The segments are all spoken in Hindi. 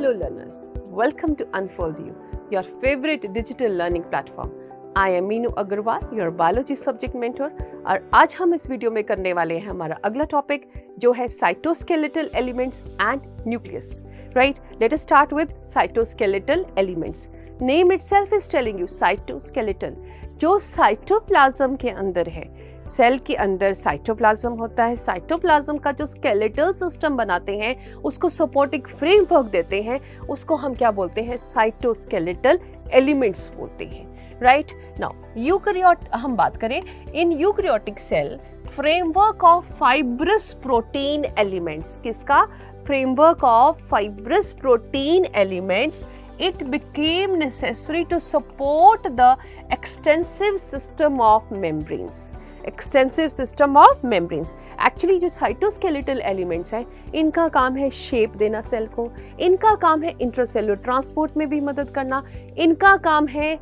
Hello learners, welcome to Unfold You, your favorite digital learning platform. I am Meenu Agarwal, your biology subject mentor और आज हम इस वीडियो में करने वाले हैं हमारा अगला टॉपिक जो है cytoskeletal elements and nucleus. Right, let us start with cytoskeletal elements. Name itself is telling you cytoskeletal. जो साइटोप्लाज्म के अंदर है, सेल के अंदर साइटोप्लाज्म होता है. साइटोप्लाज्म का जो स्केलेटल सिस्टम बनाते हैं, उसको सपोर्टिंग फ्रेमवर्क देते हैं, उसको हम क्या बोलते हैं? साइटोस्केलेटल एलिमेंट्स बोलते हैं. राइट नाउ यूकैरियोट हम बात करें. In eukaryotic cell framework of fibrous protein elements. किसका? Framework of fibrous protein elements. It became necessary to support the extensive system of membranes. Extensive system of membranes. Actually जो साइटोस्केलेटल एलिमेंट्स हैं, इनका काम है शेप देना सेल को, इनका काम है इंट्रासेलुलर ट्रांसपोर्ट में भी मदद करना, इनका काम है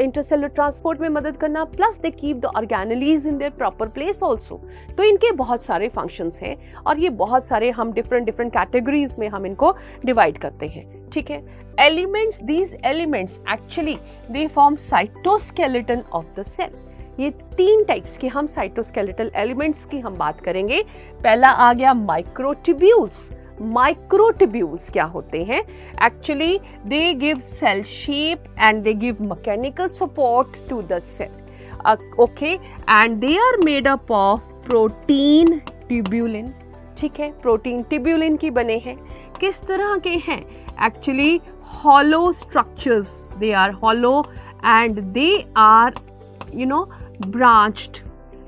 इंट्रासेलुलर ट्रांसपोर्ट में मदद करना, plus they keep the organelles in their proper place also. तो इनके बहुत सारे फंक्शंस हैं और ये बहुत सारे हम डिफरेंट कैटेगरीज में हम इनको डिवाइड करते हैं. ठीक है. Elements, these elements actually they form cytoskeleton of the cell. ये तीन टाइप्स के हम साइटोस्केलेटल एलिमेंट्स की हम बात करेंगे. पहला आ गया माइक्रोट्यूब्यूल्स. माइक्रोट्यूब्यूल्स क्या होते हैं? Actually they give cell shape and they give mechanical support to the cell. Okay, and they are made up of protein tubulin. ठीक है, प्रोटीन ट्यूब्यूलिन की बने हैं. किस तरह के हैं? Actually hollow structures. They are hollow and they are branched.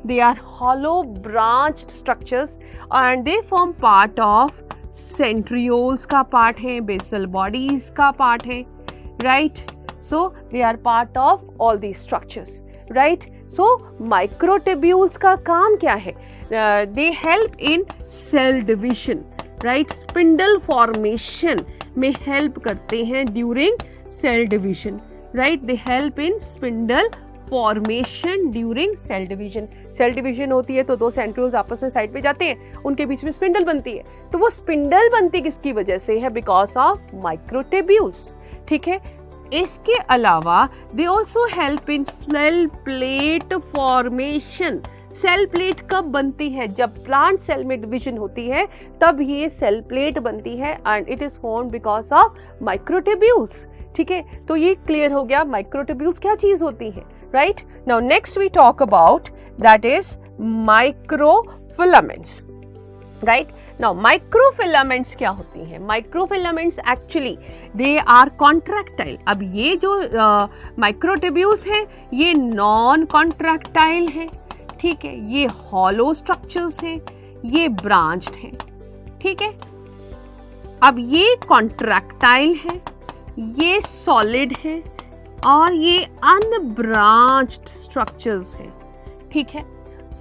They are hollow branched structures and they form part of centrioles का part है, basal bodies का part है. Right? So they are part of all these structures. Right? So microtubules का काम क्या है? They help in cell division. Right? Spindle formation में help करते हैं during cell division. Right? They help in spindle formation during cell division. Cell division होती है तो दो सेंट्रियोल्स आपस में साइड पे जाते हैं, उनके बीच में स्पिंडल बनती है. तो वो स्पिंडल बनती किसकी वजह से है? Because of microtubules. ठीक है. इसके अलावा they also help in cell plate formation. Cell plate कब बनती है? जब प्लांट सेल में डिवीजन होती है तब ये सेल प्लेट बनती है and it is formed because of microtubules. ठीक है, तो ये क्लियर हो गया माइक्रोट्यूब्यूल्स क्या चीज होती है. Right? Now next we talk about that is microfilaments. Right? Now microfilaments क्या होती हैं? Microfilaments actually they are contractile. अब ये जो microtubules हैं ये non contractile हैं. ठीक है, ये hollow structures हैं, ये branched हैं. ठीक है. अब ये contractile हैं, ये solid हैं और ये अनब्रांच्ड स्ट्रक्चर्स हैं. ठीक है.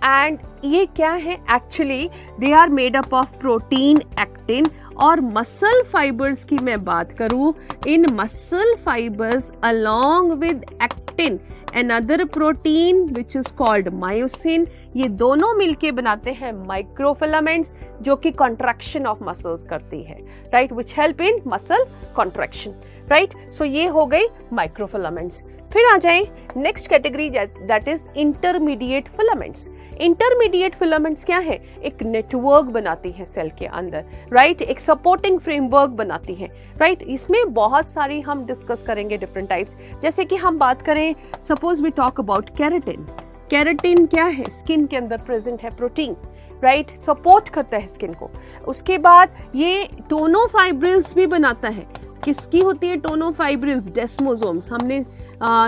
एंड ये क्या है? Actually they are made up of protein, actin और मसल फाइबर्स की मैं बात करूं. In muscle fibres along with actin another protein which is called myosin, ये दोनों मिलके बनाते हैं माइक्रोफिलामेंट्स जो कि कॉन्ट्रैक्शन ऑफ मसल्स करती है. Right, which help in muscle contraction. Right, so ये हो गई माइक्रोफिलामेंट्स. फिर आ जाए next category that is intermediate filaments. Intermediate filaments क्या है? एक नेटवर्क बनाती है सेल के अंदर. राइट, एक सपोर्टिंग फ्रेमवर्क बनाती है. राइट, इसमें बहुत सारी हम डिस्कस करेंगे डिफरेंट टाइप्स. जैसे कि हम बात करें, suppose we talk about keratin. Keratin क्या है? स्किन के अंदर प्रेजेंट है प्रोटीन. राइट, सपोर्ट करता है स्किन को. उसके बाद ये टोनोफाइब्रिल्स भी बनाता है. किसकी होती है टोनोफाइब्रिल्स? डेस्मोसोम्स. हमने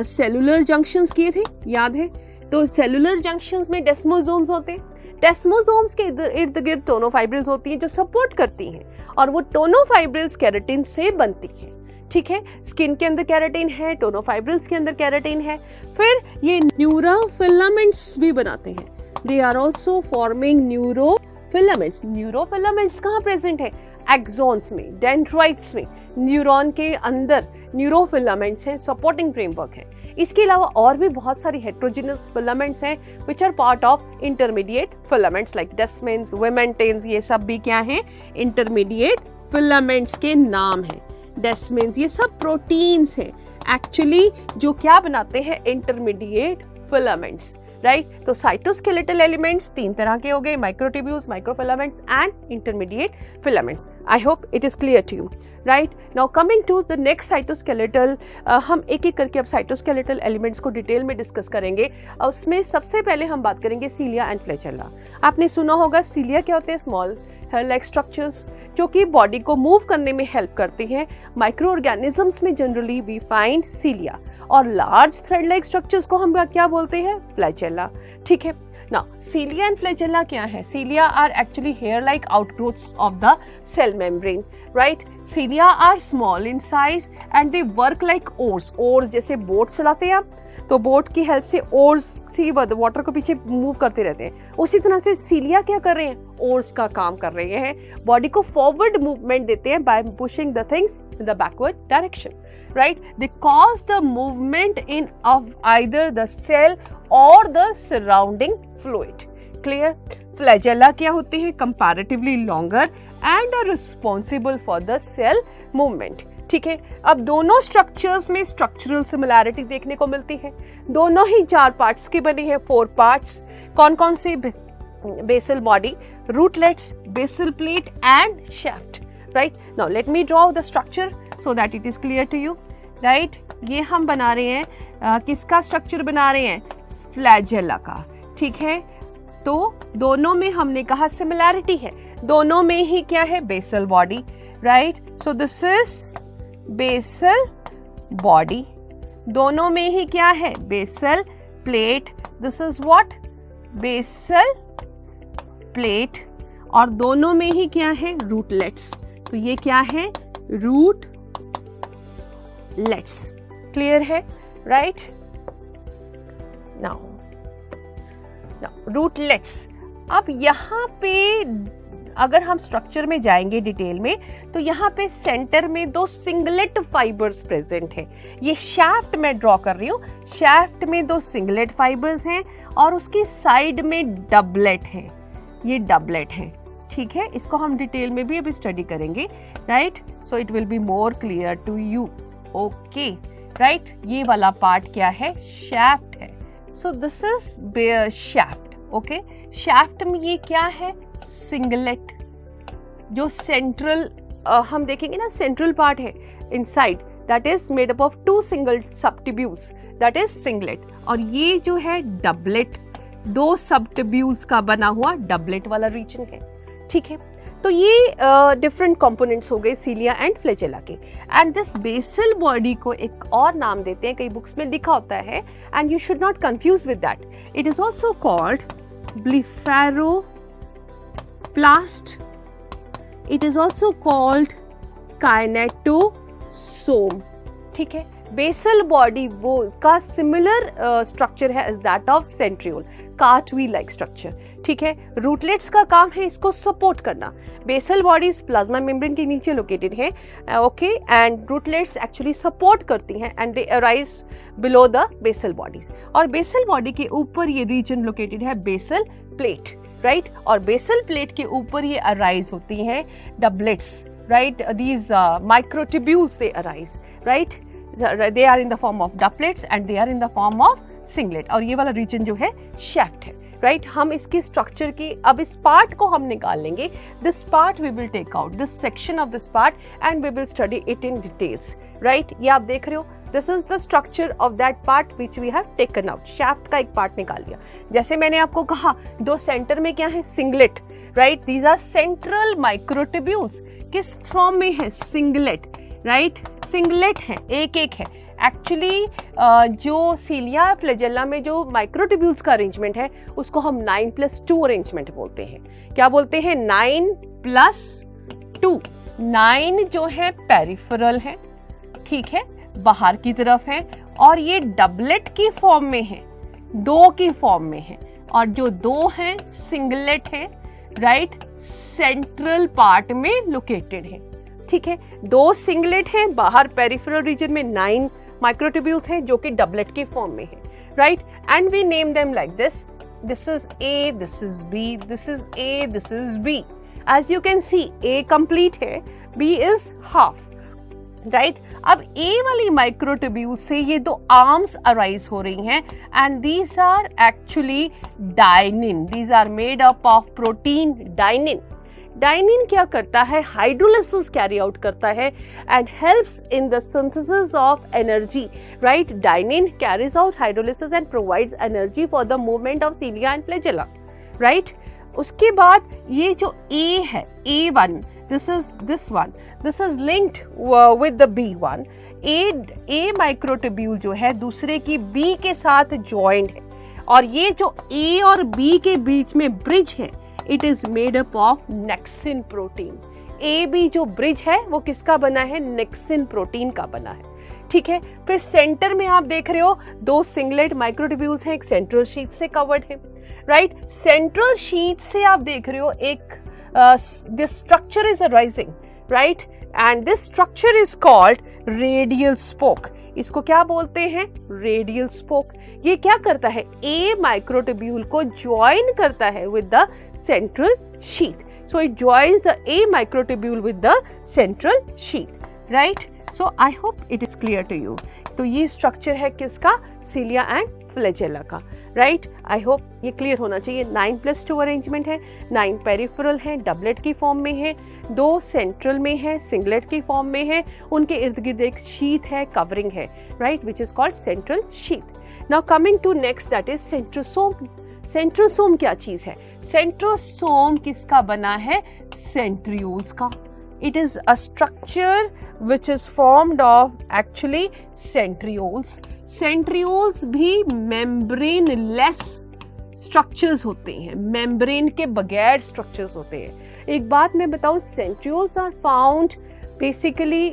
सेलुलर जंक्शंस किए थे, याद है? तो सेलुलर जंक्शंस में डेस्मोसोम्स होते हैं. डेस्मोसोम्स के इर्द गिर्द टोनोफाइब्रिल्स होती हैं जो सपोर्ट करती हैं और वो टोनोफाइब्रिल्स केराटिन से बनती हैं. ठीक है, स्किन के अंदर केराटिन है, टोनोफाइब्रिल्स के अंदर केराटिन है. फिर ये न्यूरोफिलामेंट्स भी बनाते हैं. They are also forming neurofilaments. Neurofilaments कहाँ प्रेजेंट है? एक्सॉन्स में, डेंड्राइट्स में, न्यूरॉन के अंदर न्यूरोफिलामेंट्स हैं, सपोर्टिंग फ्रेमवर्क है. इसके अलावा और भी बहुत सारी हेट्रोजिनस फिलामेंट्स हैं which are part of intermediate filaments like desmins, vimentins. ये सब भी क्या हैं? इंटरमीडिएट फिलामेंट्स के नाम हैं. डेस्मिन्स, ये सब प्रोटीन्स हैं एक्चुअली जो क्या बनाते हैं, इंटरमीडिएट फिलामेंट्स, राइट। तो साइटोस्केलेटल एलिमेंट्स तीन तरह के हो गए, microtubules, microfilaments and intermediate filaments. I hope it is clear to you, right. Now coming to the next cytoskeletal, हम एक एक करके अब साइटोस्केलेटल एलिमेंट्स को डिटेल में डिस्कस करेंगे। और उसमें सबसे पहले हम बात करेंगे सीलिया एंड फ्लैचेला। आपने सुना होगा सीलिया क्या होते हैं, स्मॉल हेयर लाइक स्ट्रक्चर्स जो कि बॉडी को मूव करने में हेल्प करते हैं। माइक्रो ऑर्गेनिजम्स में जनरली वी फाइंड सीलिया, और लार्ज थ्रेड लाइक स्ट्रक्चर्स को हम क्या बोलते हैं, फ्लैचेला, ठीक है। Now, cilia and flagella क्या है? Cilia are actually hair-like outgrowths of the cell membrane, right? Cilia are small in size and they work like oars. Oars जैसे बोट चलाते हैं आप, तो बोट की हेल्प से ओर्स सी वाटर को पीछे मूव करते रहते हैं, उसी तरह से सीलिया क्या कर रहे हैं, ओर्स का काम कर रहे हैं, बॉडी को फॉरवर्ड मूवमेंट देते हैं by pushing the things in the backward direction, right. They cause the movement in of either the cell और the surrounding fluid, clear. Flagella क्या होते हैं, comparatively longer and are responsible for the cell movement, ठीक है। अब दोनों स्ट्रक्चर्स में स्ट्रक्चरल सिमिलैरिटी देखने को मिलती है, दोनों ही 4 पार्ट्स के बने हैं, 4 पार्ट्स। कौन कौन से, basal body, rootlets, basal plate and shaft, right. Now let me draw the structure so that it is clear to you, right. ये हम बना रहे हैं किसका स्ट्रक्चर बना रहे हैं, फ्लैजेला का, ठीक है। तो दोनों में हमने कहा सिमिलैरिटी है, दोनों में ही क्या है, basal body, right. So this is basal body, दोनों में ही क्या है, basal plate, this is what, basal plate, और दोनों में ही क्या है, रूटलेट्स, तो ये क्या है, रूटलेट्स, क्लियर है, राइट। नाउ रूटलेट्स, अब यहाँ पे अगर हम स्ट्रक्चर में जाएंगे डिटेल में, तो यहाँ पे सेंटर में 2 सिंगलेट फाइबर्स प्रेजेंट है। ये शाफ्ट मैं ड्रॉ कर रही हूँ, शाफ्ट में 2 सिंगलेट फाइबर्स हैं और उसकी साइड में डबलेट है, ये डबलेट है, ठीक है। इसको हम डिटेल में भी अभी स्टडी करेंगे, right. So it will be more clear to you, okay, right. ये वाला पार्ट क्या है, शाफ्ट है। So this is shaft, okay. Shaft में ये क्या है, सिंगलेट, जो सेंट्रल हम देखेंगे ना, सेंट्रल पार्ट है inside, that is made up of 2 single subtubules, that is singlet. और ये जो है डबलेट, 2 सबट्यूब्यूल्स का बना हुआ डबलेट वाला रीजन है, ठीक है। तो ये डिफरेंट कंपोनेंट्स हो गए सीलिया एंड फ्लैचेला के। एंड दिस बेसल बॉडी को एक और नाम देते हैं, कई बुक्स में लिखा होता है, and you should not confuse with that, it is also called blepharoplast, it is also called kinetosome, ठीक है। बेसल बॉडी वो का सिमिलर स्ट्रक्चर है as that of centriole, cartwheel like structure, ठीक है। रूटलेट्स का काम है इसको सपोर्ट करना। बेसल बॉडीज प्लाज्मा मेम्ब्रेन के नीचे लोकेटेड है, okay, and rootlets actually support करती हैं and they arise below the basal bodies. और बेसल बॉडी के ऊपर ये रीजन लोकेटेड है बेसल प्लेट, राइट। और बेसल प्लेट के ऊपर ये अराइज होती हैं doublets, right. These microtubules they arise, right. They are in the form of doublets and they are in the form of singlet, और ये वाला रीजन जो है shaft है, राइट। हम इसकी स्ट्रक्चर की अब इस पार्ट को हम निकाल लेंगे, this part we will take out, this section of this part and we will study it in details, right. ये आप देख रहे हो, this is the structure of that part which we have taken out. Shaft का एक पार्ट निकाल लिया, जैसे मैंने आपको कहा 2 सेंटर में क्या है, singlet, right. These are central microtubules, किस फॉर्म में है, सिंगलेट, राइट। सिंगलेट है, एक एक है एक्चुअली। जो सीलिया फ्लैजेला में जो माइक्रोट्यूब्यूल्स का अरेंजमेंट है उसको हम 9+2 अरेंजमेंट बोलते हैं। क्या बोलते हैं, 9+2। 9 जो है पेरिफेरल है, ठीक है, बाहर की तरफ है, और ये डबलेट की फॉर्म में है, 2 की फॉर्म में है, और जो 2 है सिंगलेट है, राइट, सेंट्रल पार्ट में लोकेटेड है, ठीक है। 2 सिंगलेट हैं, बाहर पेरिफेरल रीजन में 9 माइक्रोट्यूब्यूल्स हैं जो कि डबलेट की फॉर्म में है, right. And we name them like this, this is A, this is B, this is A, this is B. As you can see, A complete है, बी इज हाफ, राइट अब ए वाली माइक्रोट्यूब्यूल से ये दो आर्म्स अराइज हो रही हैं and these are actually dynein, these are made up of protein dynein. Dynein क्या करता है, हाइड्रोलिसिस कैरी आउट करता है and helps in the synthesis of energy, right. Dynein carries out hydrolysis and provides energy for the movement of cilia and flagella, right. उसके बाद ये जो ए है, A1, this is linked with the B1। A microtubule जो है दूसरे की B के साथ ज्वाइंट है और ये जो A और B के बीच में ब्रिज है, it is made up of nexin protein. AB जो ब्रिज है वो किसका बना है, नेक्सिन प्रोटीन का बना है, ठीक है। फिर सेंटर में आप देख रहे हो दो सिंगलेट माइक्रोट्यूब्यूल्स हैं, एक सेंट्रल शीथ से कवर्ड है, राइट। सेंट्रल शीथ से आप देख रहे हो एक this structure is arising, right, and this structure is called radial spoke। इसको क्या बोलते हैं, रेडियल स्पोक। ये क्या करता है, ए माइक्रोट्यूब्यूल को ज्वाइन करता है with the central sheath, so it joins the A microtubule with the central sheath, right. So I hope it is clear to you. तो ये स्ट्रक्चर है किसका, सीलिया एंड फ्लैजेला का, राइट। आई होप ये क्लियर होना चाहिए। 9+2 अरेंजमेंट है, 9 पेरिफेरल है, डबलेट की फॉर्म में है, 2 सेंट्रल में है, सिंगलेट की फॉर्म में है, उनके इर्द गिर्द एक शीथ है, कवरिंग है, right, which is called central sheath. Now coming to next, that is centrosome. Centrosome क्या चीज है, सेंट्रोसोम किसका बना है, सेंट्रियोल्स का। It is a structure which is formed of actually centrioles। Centrioles भी membrane-less structures होते हैं, membrane के बगैर structures होते हैं। एक बात मैं बताऊँ, centrioles are found basically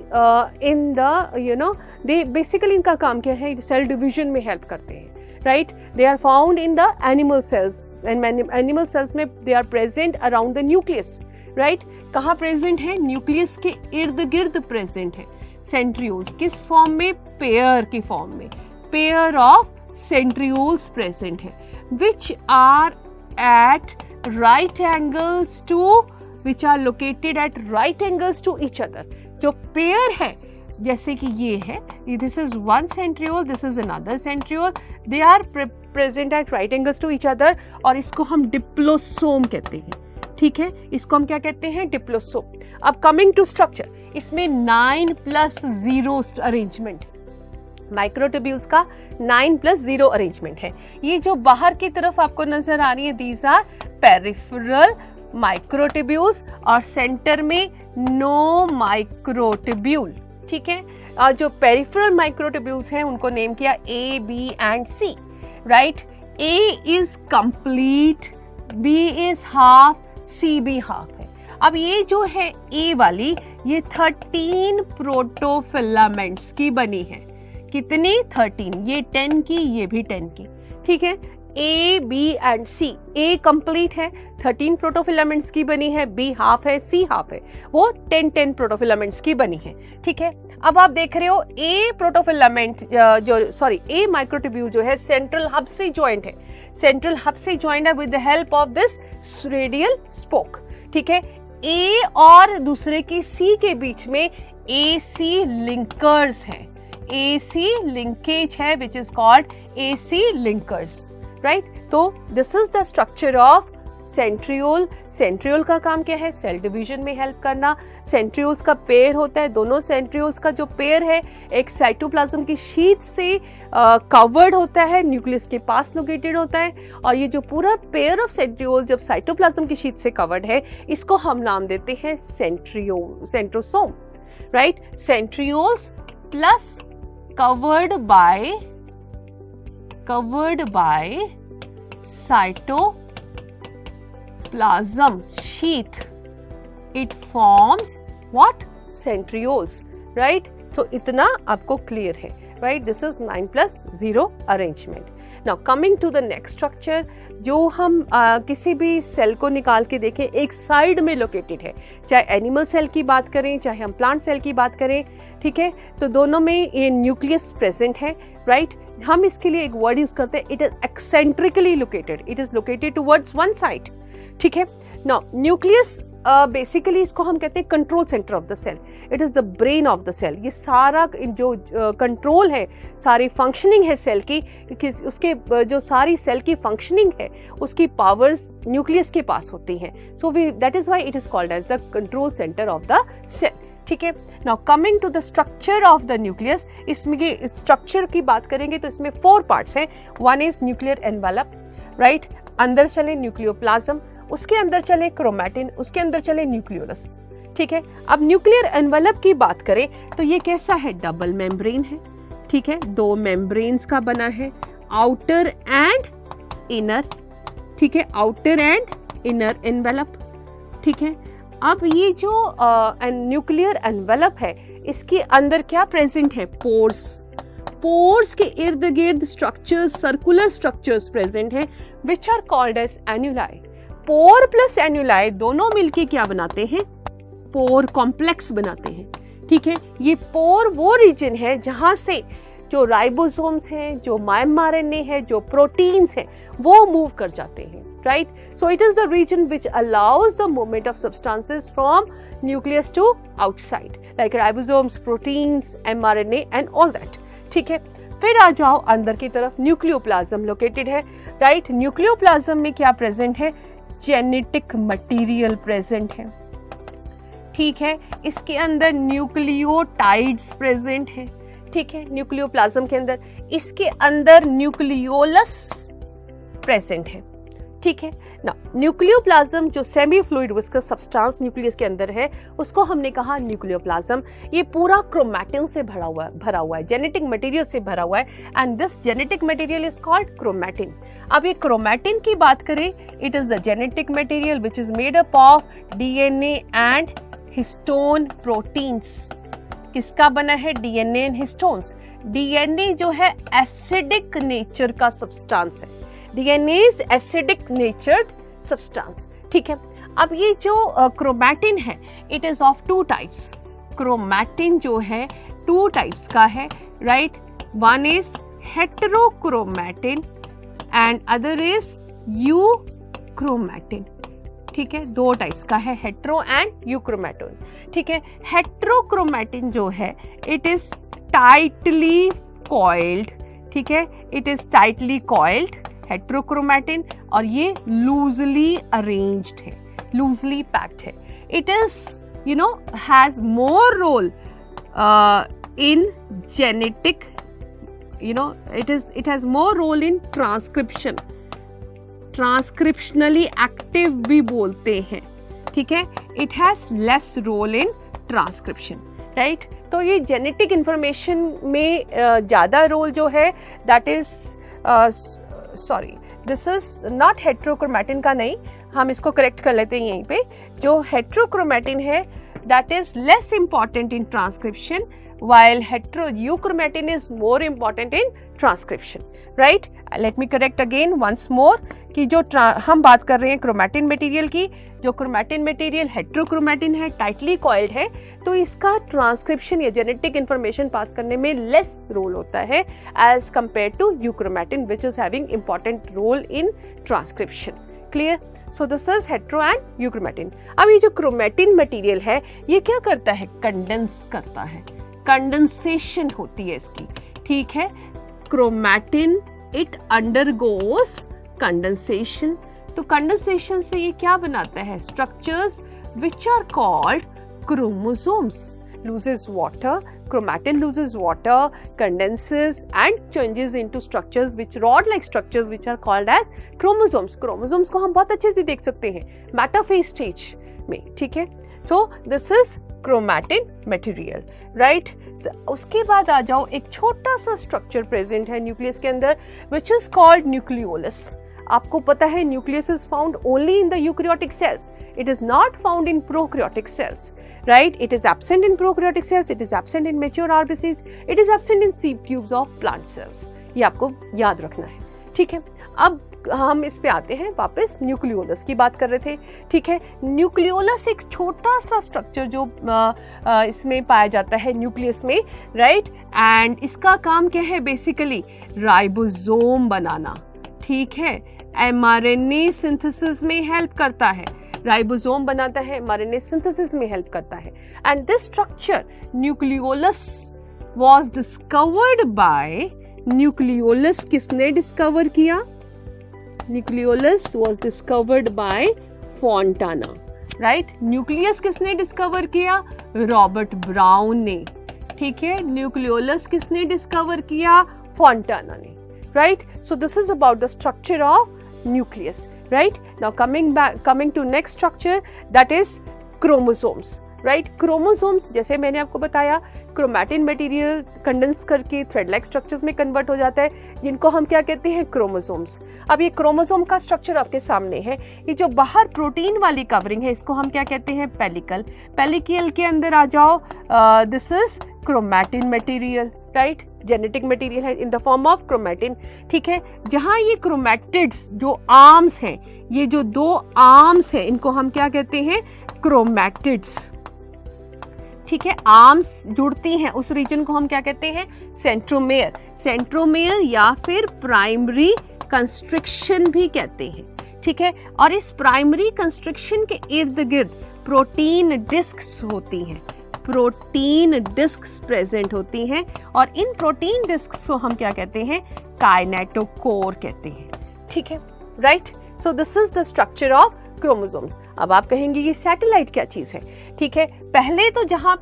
in the, you know, they basically इनका काम क्या है, cell division में help करते हैं, right? They are found in the animal cells and animal cells में they are present around the nucleus, right. कहाँ प्रेजेंट है, न्यूक्लियस के इर्द गिर्द प्रेजेंट है। सेंट्रियोल्स किस फॉर्म में, पेयर की फॉर्म में, पेयर ऑफ सेंट्रियोल्स प्रेजेंट है which are at right angles to, which are located at right angles to each other. जो पेयर है, जैसे कि ये है, this is one centriole, this is another centriole, they are present at right angles to each other और इसको हम डिप्लोसोम कहते हैं, ठीक है। इसको हम क्या कहते हैं, डिप्लोसोम। अब कमिंग टू स्ट्रक्चर, इसमें 9+0 अरेंजमेंट, माइक्रोट्यूब्यूल्स का 9+0 अरेंजमेंट है। ये जो बाहर की तरफ आपको नजर आ रही है, दीज आर पेरिफेरल माइक्रोट्यूब्यूल्स और सेंटर में नो माइक्रोट्यूब्यूल, ठीक है। जो पेरिफेरल माइक्रोट्यूब्यूल्स हैं उनको नेम किया A, B and C, right. A is complete, B is half, C भी हाफ है। अब ये जो है A वाली, ये 13 प्रोटोफिलामेंट्स की बनी है। कितनी, 13, ये 10 की, ये भी 10 की, ठीक है। A, B and C, A complete है, 13 प्रोटोफिलामेंट्स की बनी है, B हाफ है, C हाफ है, वो 10 प्रोटोफिलामेंट्स की बनी है, ठीक है। अब आप देख रहे हो A प्रोटोफिलामेंट A माइक्रोट्यूब्यूल जो है सेंट्रल हब से ज्वाइंट है, सेंट्रल हब से ज्वाइंट है with the help of this radial spoke, ठीक है। A और दूसरे की C के बीच में AC लिंकर्स हैं, AC लिंकेज है which is called AC linkers, right. तो this is the structure of centriole. Centriole का काम क्या है, सेल डिवीजन में हेल्प करना। सेंट्रियोल्स का पेयर होता है, दोनों सेंट्रियोल्स का जो पेयर है एक साइटोप्लाज्म की शीथ से कवर्ड होता है, न्यूक्लियस के पास लोकेटेड होता है, और ये जो पूरा पेयर ऑफ सेंट्रियोल्स जब साइटोप्लाज्म की शीथ से कवर्ड है, इसको हम नाम देते हैं centrosome, right. Centrioles plus covered by cytoplasm sheath, it forms what, centrioles, right। तो इतना आपको क्लियर है, right। This is 9+0 arrangement। Now coming to the next structure, जो हम किसी भी सेल को निकाल के देखें, एक साइड में लोकेटेड है, चाहे एनिमल सेल की बात करें चाहे हम प्लांट सेल की बात करें, ठीक है। तो दोनों में ये न्यूक्लियस प्रेजेंट है, राइट। हम इसके लिए एक वर्ड यूज करते हैं, it is eccentrically located, it is located towards one side, ठीक है। नाउ न्यूक्लियस बेसिकली इसको हम कहते हैं control centre of the cell, it is the brain of the cell. ये सारा जो कंट्रोल है, सारी फंक्शनिंग है सेल की, उसके जो सारी सेल की फंक्शनिंग है उसकी पावर्स न्यूक्लियस के पास होती हैं। So we that is why it is called as the control centre of the cell. ठीक है, now coming to the structure of the nucleus, इसमें स्ट्रक्चर की बात करेंगे तो इसमें 4 पार्ट्स हैं। One is nuclear envelope, right, अंदर चले न्यूक्लियोप्लाज्म, उसके अंदर चले क्रोमैटिन, उसके अंदर चले न्यूक्लियोलस। ठीक है, अब न्यूक्लियर एनवेलप की बात करें तो ये कैसा है, डबल मेम्ब्रेन है। ठीक है, 2 मेम्ब्रेन्स का बना है, आउटर एंड इनर। ठीक है, आउटर एंड इनर एनवेलप। ठीक है, अब ये जो न्यूक्लियर एनवेलप है इसके अंदर क्या प्रेजेंट है, पोर्स। पोर्स के इर्द गिर्द स्ट्रक्चर्स, सर्कुलर स्ट्रक्चर्स प्रेजेंट हैं which are called as annuli. Pore plus annuli दोनों मिलके क्या बनाते हैं, पोर कॉम्प्लेक्स बनाते हैं। ठीक है, ये पोर वो रीजन है जहां से जो राइबोसोम्स हैं, जो mRNA है, जो प्रोटीन्स हैं, वो मूव कर जाते हैं, right. So it is the region which allows the movement of substances from nucleus to outside, like ribosomes, proteins, mRNA and all that. ठीक है, फिर आ जाओ अंदर की तरफ, न्यूक्लियोप्लाज्म लोकेटेड है, राइट। न्यूक्लियोप्लाज्म में क्या प्रेजेंट है, जेनेटिक मटेरियल प्रेजेंट है। ठीक है, इसके अंदर न्यूक्लियोटाइड्स प्रेजेंट है। ठीक है, न्यूक्लियोप्लाज्म के अंदर, इसके अंदर न्यूक्लियोलस प्रेजेंट है। ठीक है ना, न्यूक्लियोप्लाज्म जो semi fluid viscous substance nucleus के अंदर है उसको हमने कहा न्यूक्लियोप्लाज्म। ये पूरा क्रोमैटिन से भरा हुआ है, जेनेटिक मटेरियल से भरा हुआ है, and this genetic material is called chromatin. अब ये क्रोमैटिन की बात करें, it is the genetic material which is made up of DNA and histone proteins. किसका बना है, डीएनए एंड हिस्टोन्स। डीएनए जो है एसिडिक नेचर का सब्सटेंस है, डीएनए इज एसिडिक नेचर्ड सब्सटेंस। ठीक है, अब ये जो क्रोमैटिन है it is of 2 types. Chromatin जो है 2 टाइप्स का है, right. One is heterochromatin and other is euchromatin. ठीक है, 2 टाइप्स का है, हेटेरो एंड यूक्रोमैटिन। ठीक है, हेटेरोक्रोमैटिन जो है इट इज टाइटली कॉइल्ड। ठीक है, it is tightly coiled heterochromatin, और ये लूजली अरेंज्ड है, लूजली पैक्ड है। It is has more role in genetic, it has more role in transcription, transcriptionally active भी बोलते हैं। ठीक है, it has less role in transcription, right. तो ये जेनेटिक इंफॉर्मेशन में ज़्यादा रोल जो है that is this is not heterochromatin का, नहीं, हम इसको करेक्ट कर लेते हैं यहीं पे। जो हेटेरोक्रोमैटिन है that is less important in transcription, while heterochromatin is more important in transcription, right? Let me correct again once more कि जो हम बात कर रहे हैं क्रोमैटिन मटेरियल की, जो क्रोमैटिन मटेरियल हेटेरोक्रोमैटिन है, टाइटली कॉइल्ड है, तो इसका ट्रांसक्रिप्शन या जेनेटिक इंफॉर्मेशन पास करने में लेस रोल होता है as compare to euchromatin which is having important role in transcription. Clear? So this is hetero and euchromatin. अब ये जो क्रोमैटिन मटेरियल है ये क्या करता है, कंडेंस करता है, कंडेंसेशन होती है इसकी। ठीक है, क्रोमैटिन इट अंडरगोस कंडेंसेशन। तो कंडेंसेशन से ये क्या बनाता है, structures which are called chromosomes. loses water, chromatin loses water, condenses and changes into structures which rod-like structures which are called as chromosomes. chromosomes को हम बहुत अच्छे से देख सकते हैं मेटाफेज स्टेज में। ठीक है, so this is chromatin material, right? So, उसके बाद आ जाओ, एक छोटा सा स्ट्रक्चर प्रेजेंट है न्यूक्लियस के अंदर which is called nucleolus. आपको पता है nucleus is found only in the eukaryotic cells, it is not found in prokaryotic cells, right? It is absent in prokaryotic cells, it is absent in mature RBCs, it is absent in seed tubes of plant cells. ये आपको याद रखना है। ठीक है, अब हम इस पे आते हैं वापस, न्यूक्लियोलस की बात कर रहे थे। ठीक है, न्यूक्लियोलस एक छोटा सा स्ट्रक्चर जो इसमें पाया जाता है न्यूक्लियस में, राइट? एंड इसका काम क्या है, बेसिकली राइबोसोम बनाना। ठीक है, mRNA सिंथेसिस में हेल्प करता है, राइबोसोम बनाता है, mRNA सिंथेसिस में हेल्प करता है। And this structure nucleolus was discovered by, nucleolus किसने डिस्कवर किया? Nucleolus was discovered by Fontana, right. Nucleus किसने डिस्कवर किया? रॉबर्ट ब्राउन ने, ठीक है। न्यूक्लियोलस किसने डिस्कवर किया? फॉन्टाना ने, right. So this is about the structure of nucleus, right? Now coming to next structure, that is chromosomes, right? chromosomes जैसे मैंने आपको बताया, क्रोमैटिन मटेरियल कंडेंस करके थ्रेड लाइक स्ट्रक्चर्स में कन्वर्ट हो जाता है, जिनको हम क्या कहते हैं? क्रोमोसोम्स। अब ये क्रोमोसोम का स्ट्रक्चर आपके सामने है। ये जो बाहर प्रोटीन वाली कवरिंग है, इसको हम क्या कहते हैं? पेलिकल। पेलिकल के अंदर आ जाओ, this is chromatin material, right. Genetic material है in the form of chromatin, ठीक है। जहां ये क्रोमैटिड्स जो आर्म्स हैं, ये जो 2 आर्म्स हैं, इनको हम क्या कहते हैं? क्रोमैटिड्स, ठीक है। आर्म्स जुड़ती हैं, उस रीजन को हम क्या कहते हैं? सेंट्रोमेयर। सेंट्रोमेयर या फिर प्राइमरी कंस्ट्रिक्शन भी कहते हैं, ठीक है। और इस प्राइमरी कंस्ट्रिक्शन के इर्द गिर्द प्रोटीन डिस्क्स होती हैं, प्रोटीन डिस्क्स प्रेजेंट होती हैं, और इन प्रोटीन डिस्क्स को हम क्या कहते हैं? काइनेटोकोर कहते हैं, ठीक है, right. So this is the structure of chromosomes. अब आप कहेंगे ये सैटेलाइट क्या चीज है, ठीक है। पहले तो जहां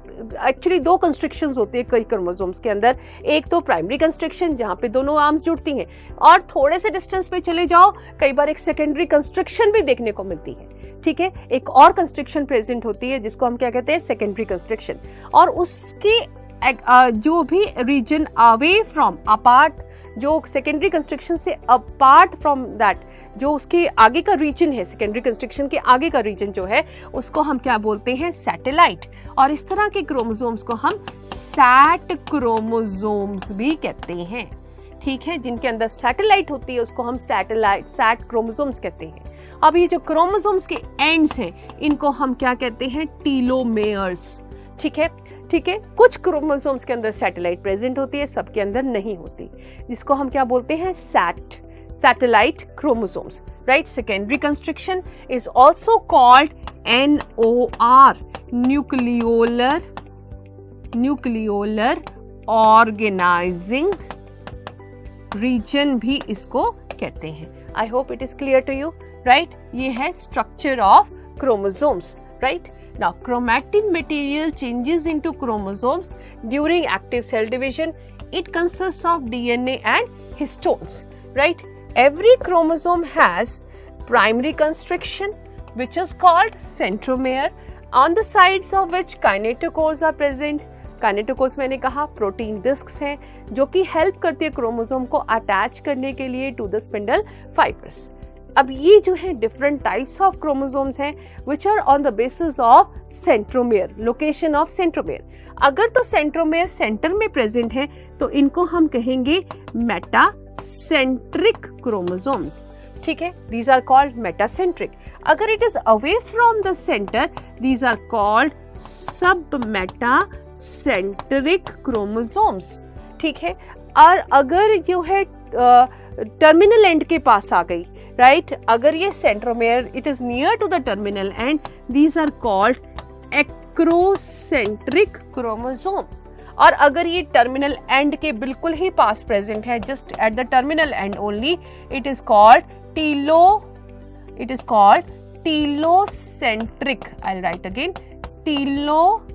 एक्चुअली 2 कंस्ट्रिक्शंस होती है कई क्रोमोसोम्स के अंदर, एक तो प्राइमरी कंस्ट्रिक्शन जहां पे दोनों आर्म्स जुड़ती हैं, और थोड़े से डिस्टेंस पे चले जाओ, कई बार एक सेकेंडरी कंस्ट्रिक्शन भी देखने को मिलती है, ठीक है। एक और कंस्ट्रिक्शन प्रेजेंट होती है जिसको हम क्या कहते हैं? Secondary constriction. और उसके जो भी रीजन अवे फ्रॉम, अपार्ट, जो सेकेंडरी कंस्ट्रिक्शन से अपार्ट फ्रॉम दैट, जो उसके आगे का रीजन है, सेकेंडरी कंस्ट्रिक्शन के आगे का रीजन जो है, उसको हम क्या बोलते हैं? सैटेलाइट। और इस तरह के क्रोमोसोम्स को हम सैट क्रोमोसोम्स भी कहते हैं, ठीक है। जिनके अंदर सैटेलाइट होती है उसको हम सैटेलाइट, सैट क्रोमोसोम्स कहते हैं। अब ये जो क्रोमोसोम्स के एंड्स हैं, इनको हम क्या कहते हैं? टीलोमेयर्स, ठीक है, ठीक है। कुछ क्रोमोसोम्स के अंदर सैटेलाइट प्रेजेंट होती है, सबके अंदर नहीं होती, जिसको हम क्या बोलते हैं? Satellite chromosomes, right. Secondary constriction is also called NOR, nucleolar organizing region भी इसको कहते हैं। I hope it is clear to you, right. ये है structure of chromosomes, right. Now, chromatin material changes into chromosomes during active cell division. It consists of DNA and histones, right? Every chromosome has primary constriction, which is called centromere, on the sides of which kinetochores are present. Kinetochores मैंने कहा प्रोटीन डिस्क्स हैं जो कि हेल्प करती है क्रोमोसोम को अटैच करने के लिए टू द स्पिंडल फाइबर्स। अब ये जो है डिफरेंट टाइप्स ऑफ क्रोमोसोम्स हैं which are on the basis of centromere, location of centromere. अगर तो सेंट्रोमेयर सेंटर में प्रेजेंट है तो इनको हम कहेंगे मेटासेंट्रिक क्रोमोसोम्स, ठीक है। These are called metacentric. अगर it is away from the centre, these are called sub metacentric chromosomes, ठीक है। और अगर जो है टर्मिनल एंड के पास आ गई, राइट, अगर ये centromere it is near to the terminal end, these are called acrocentric chromosome. और अगर ये टर्मिनल एंड के बिल्कुल ही पास प्रेजेंट है, just at the terminal end only, it is called telocentric. I write again, telocentric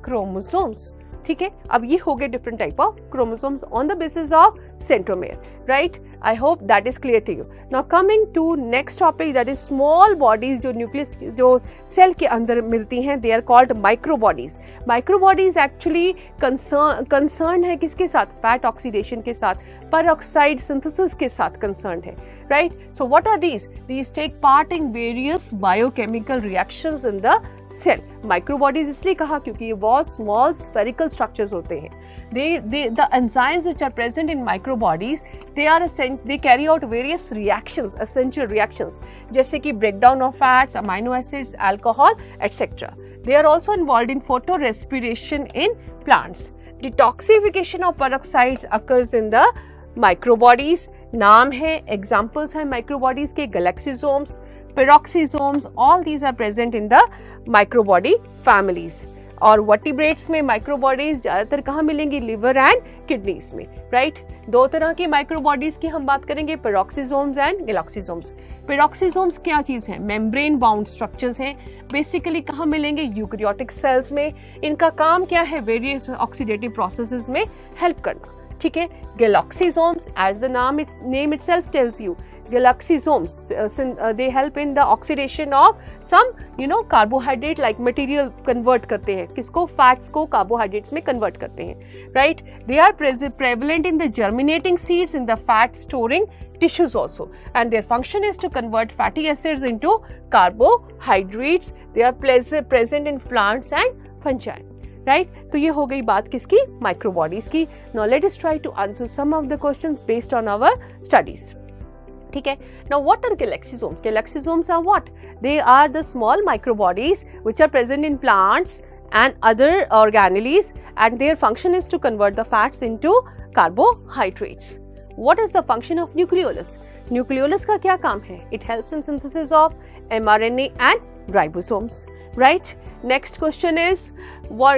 chromosomes, ठीक है। अब ये हो गए different type of chromosomes on the basis of centromere, right. I hope that is clear to you. Now coming to next topic, that is small bodies जो न्यूक्लियस, जो सेल के अंदर मिलती हैं, they are called microbodies. Microbodies actually concern है किसके साथ? फैट ऑक्सीडेशन के साथ, पेरोक्साइड सिंथेसिस के साथ कंसर्न है, right. So what are these? These take part in various biochemical reactions in the cell. Microbodies इसलिए कहा क्योंकि ये बहुत स्मॉल स्फेरिकल स्ट्रक्चर्स होते हैं। The enzymes which are present in microbodies, they carry out various reactions, essential reactions, जैसे कि breakdown of fats, amino acids, alcohol, etc. They are also involved in photorespiration in plants. Detoxification of peroxides occurs in the microbodies. नाम है, examples हैं microbodies के, galaxosomes, peroxisomes, all these are present in the microbody families. और वर्टिब्रेट्स में माइक्रोबॉडीज ज़्यादातर कहाँ मिलेंगी? लिवर एंड किडनीज में, राइट? दो तरह की माइक्रोबॉडीज की हम बात करेंगे, पेरोक्सिसोम्स एंड गैलोक्सिसोम्स। पेरोक्सिसोम्स क्या चीज़ है? मेम्ब्रेन बाउंड स्ट्रक्चर्स हैं, बेसिकली कहाँ मिलेंगे? यूकैरियोटिक सेल्स में। इनका काम क्या है? वेरियस ऑक्सीडेटिव प्रोसेसेस में हेल्प करना, ठीक है? Glyoxysomes, as the name itself tells you, galaxisomes they help in the oxidation of some carbohydrate like material convert करते हैं, किसको? fats को carbohydrates में convert करते हैं, right? They are prevalent in the germinating seeds, in the fat storing tissues also, and their function is to convert fatty acids into carbohydrates. They are present in plants and fungi, right? तो ये हो गई बात किसकी? माइक्रोबॉडीज की. Now let us try to answer some of the questions based on our studies. ठीक है? Now what are galaxisomes? Galaxisomes are what? They are the small microbodies which are present in plants and other organelles, and their function is to convert the fats into carbohydrates. What is the function of nucleolus? Nucleolus का क्या काम है? It helps in synthesis of mRNA and ribosomes, right? Next question is,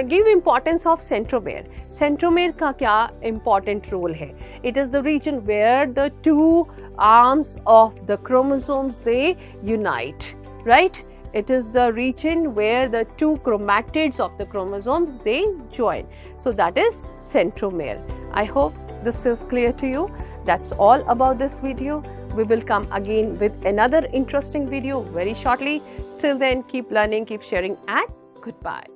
give importance of centromere. Centromere का क्या important role है? It is the region where the two arms of the chromosomes they unite, right? It is the region where the two chromatids of the chromosomes they join. So that is centromere. I hope this is clear to you. That's all about this video. We will come again with another interesting video very shortly. Till then, keep learning, keep sharing, and goodbye.